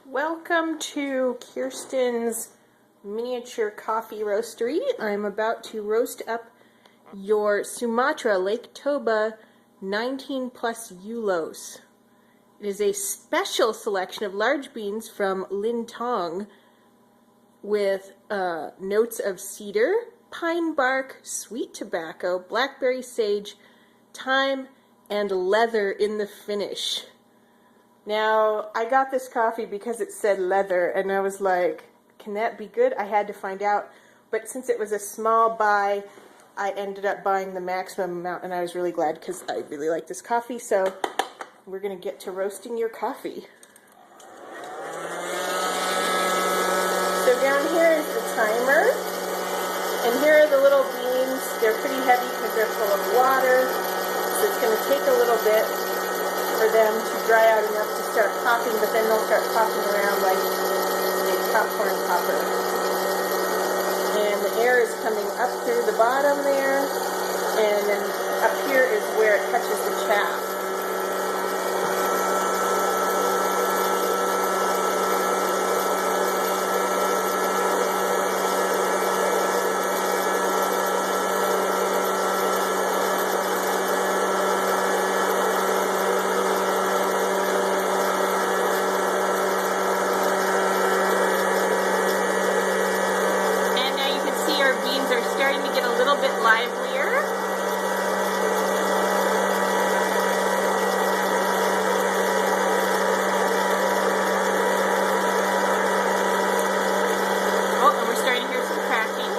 Welcome to Kirsten's miniature coffee roastery. I'm about to roast up your Sumatra Lake Toba 19 plus Eulos. It is a special selection of large beans from Lintong with notes of cedar, pine bark, sweet tobacco, blackberry sage, thyme, and leather in the finish. Now, I got this coffee because it said leather, and I was like, can that be good? I had to find out. But since it was a small buy, I ended up buying the maximum amount, and I was really glad because I really like this coffee. So we're going to get to roasting your coffee. So down here is the timer, and here are the little beans. They're pretty heavy because they're full of water, so it's going to take a little bit for them to dry out enough to start popping, but then they'll start popping around like a popcorn popper. And the air is coming up through the bottom there, and then up here is where it touches the chaff. Beans are starting to get a little bit livelier. Oh, and we're starting to hear some cracking.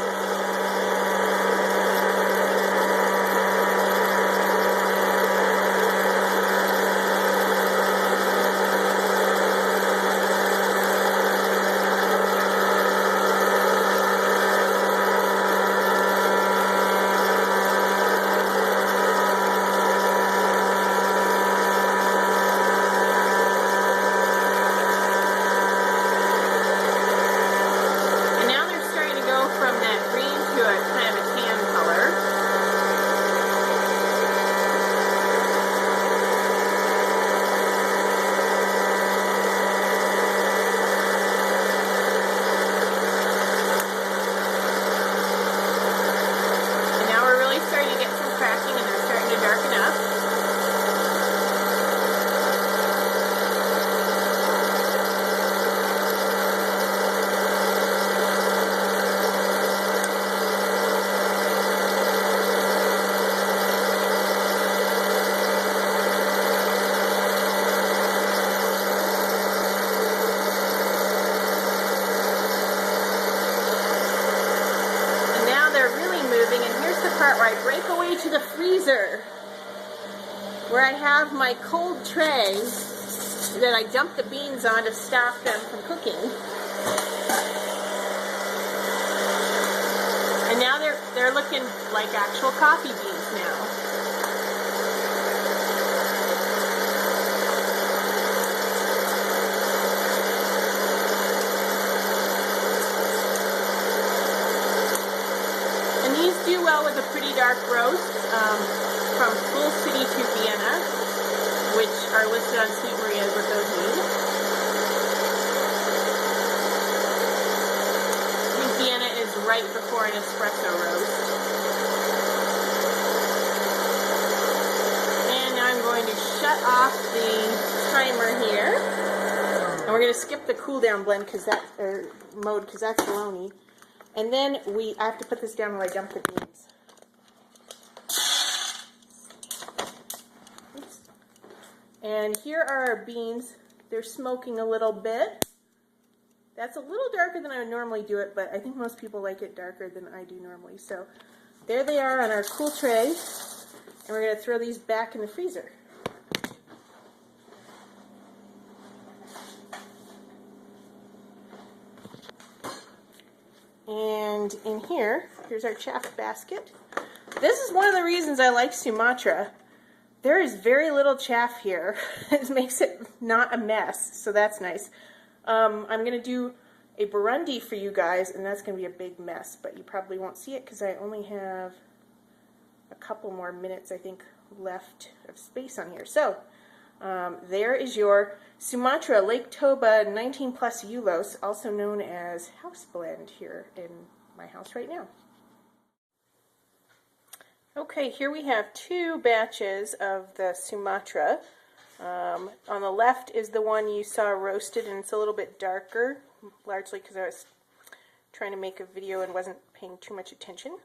Part where I break away to the freezer, where I have my cold tray that I dump the beans on to stop them from cooking. And now they're looking like actual coffee beans now. These do well with a pretty dark roast, from Full City to Vienna, which are listed on Sweet Maria's what those mean. I think Vienna is right before an espresso roast. And now I'm going to shut off the timer here. And we're going to skip the cool down blend because that's baloney. And then I have to put this down while I dump the beans. Oops. And here are our beans. They're smoking a little bit. That's a little darker than I would normally do it, but I think most people like it darker than I do normally. So there they are on our cool tray. And we're going to throw these back in the freezer. And in here's our chaff basket. This is one of the reasons I like Sumatra. There is very little chaff here. It makes it not a mess, so that's nice. I'm going to do a Burundi for you guys, and that's going to be a big mess, but you probably won't see it because I only have a couple more minutes, I think, left of space on here. So, there is your Sumatra Lake Toba 19 plus Eulos, also known as house blend here in my house right now. Okay, here we have two batches of the Sumatra. On the left is the one you saw roasted, and it's a little bit darker, largely because I was trying to make a video and wasn't paying too much attention.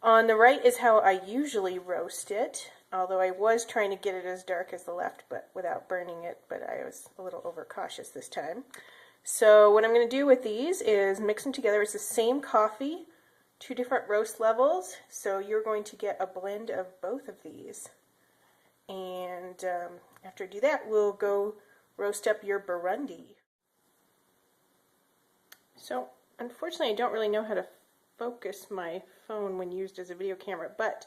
On the right is how I usually roast it, although I was trying to get it as dark as the left, but without burning it, but I was a little overcautious this time. So what I'm going to do with these is mix them together. It's the same coffee, two different roast levels, so you're going to get a blend of both of these. And after I do that, we'll go roast up your Burundi. So unfortunately, I don't really know how to focus my phone when used as a video camera, but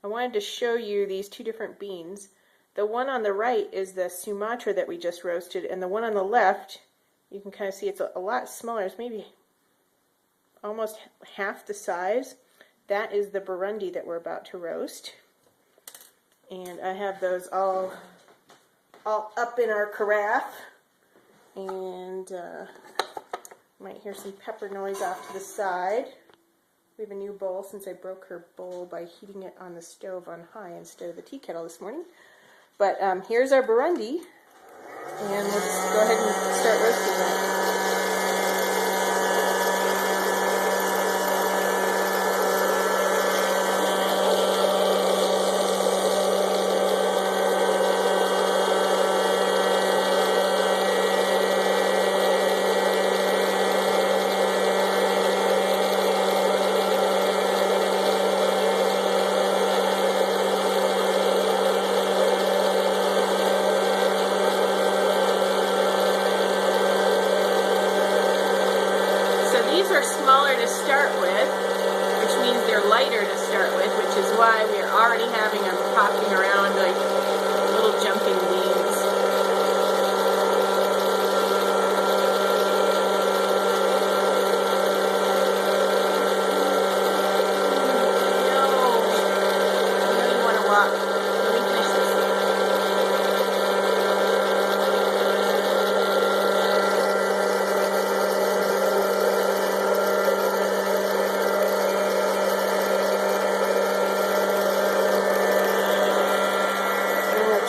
I wanted to show you these two different beans. The one on the right is the Sumatra that we just roasted, and the one on the left, you can kind of see it's a lot smaller. It's maybe almost half the size. That is the Burundi that we're about to roast. And I have those all up in our carafe. And you might hear some pepper noise off to the side. We have a new bowl since I broke her bowl by heating it on the stove on high instead of the tea kettle this morning. But here's our Burundi, and let's go ahead and start roasting that. These are smaller to start with, which means they're lighter to start with, which is why we are already having them popping around like little jumping beans. No, I know you want to walk. Let me finish this.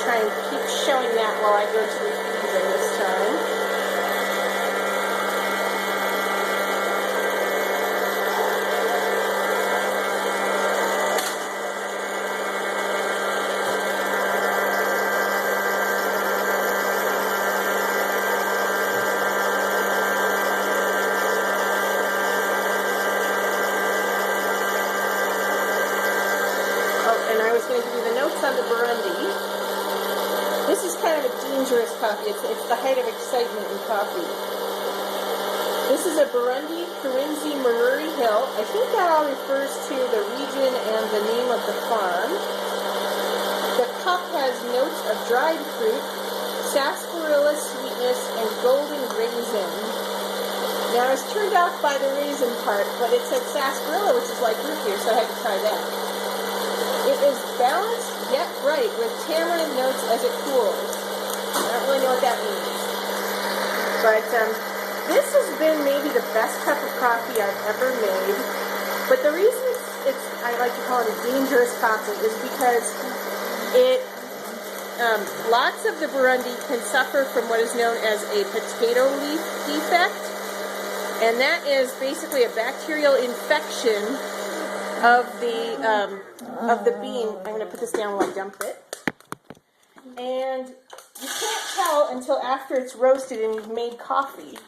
Try and keep showing that while I go to the freezer this time. Oh, and I was going to give you the notes on the Burundi. This is kind of a dangerous coffee. It's the height of excitement in coffee. This is a Burundi Pr0n Maruri Hill. I think that all refers to the region and the name of the farm. The cup has notes of dried fruit, sarsaparilla sweetness, and golden raisin. Now I was turned off by the raisin part, but it said sarsaparilla, which is like root beer, so I had to try that. It is balanced yet bright with tamarind notes as it cools. I don't really know what that means. But this has been maybe the best cup of coffee I've ever made. But the reason I like to call it a dangerous coffee is because lots of the Burundi can suffer from what is known as a potato leaf defect. And that is basically a bacterial infection of the bean. I'm going to put this down while I dump it. And you can't tell until after it's roasted and you've made coffee.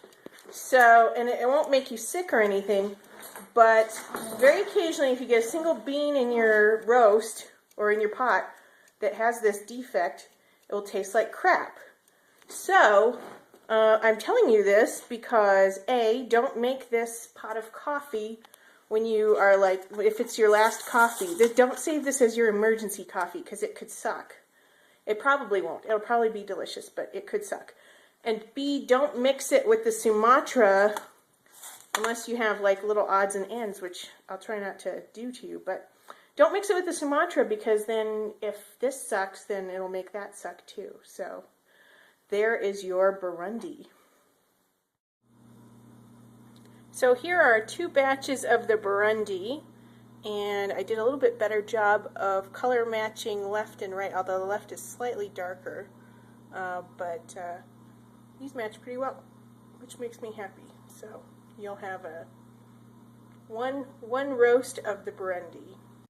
So, and it won't make you sick or anything, but very occasionally if you get a single bean in your roast or in your pot that has this defect, it will taste like crap. So, I'm telling you this because A, don't make this pot of coffee when you are like, if it's your last coffee. Don't save this as your emergency coffee because it could suck. It probably won't. It'll probably be delicious, but it could suck. And B, don't mix it with the Sumatra unless you have like little odds and ends, which I'll try not to do to you. But don't mix it with the Sumatra, because then if this sucks, then it'll make that suck too. So there is your Burundi. So here are 2 batches of the Burundi, and I did a little bit better job of color matching left and right, although the left is slightly darker, but these match pretty well, which makes me happy. So you'll have one roast of the Burundi.